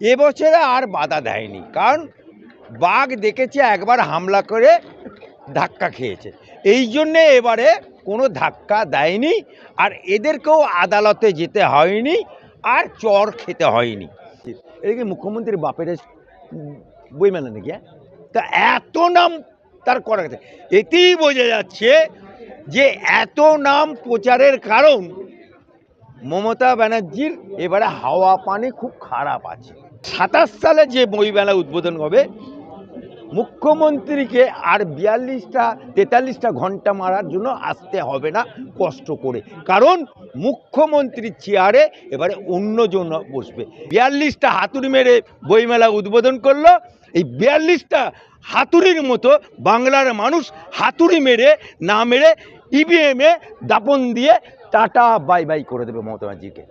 এবছরে আর বাধা দেয়নি, কারণ বাঘ দেখেছে একবার হামলা করে ধাক্কা খেয়েছে, এই জন্যে এবারে কোনো ধাক্কা দেয়নি। আর এদেরকেও আদালতে যেতে হয়নি, আর চর খেতে হয়নি। এটা কি মুখ্যমন্ত্রীর বাপের বইমেলা নাকি? তা এত নাম তার করা গেছে, এতেই বোঝা যাচ্ছে যে এত নাম প্রচারের কারণ মমতা ব্যানার্জির এবারে হাওয়া পানি খুব খারাপ আছে। 27 সালে যে বইমেলা উদ্বোধন হবে, মুখ্যমন্ত্রীকে আর 43টা ঘন্টা মারার জন্য আসতে হবে না কষ্ট করে, কারণ মুখ্যমন্ত্রীর চেয়ারে এবারে অন্যজন বসবে। 42টা হাতুড়ি মেরে বইমেলা উদ্বোধন করলো, এই 42টা হাতুড়ির মতো বাংলার মানুষ হাতুড়ি মেরে না মেরে ইভিএমে দাপন দিয়ে টাটা বাই বাই করে দেবে মমতা ব্যানার্জিকে।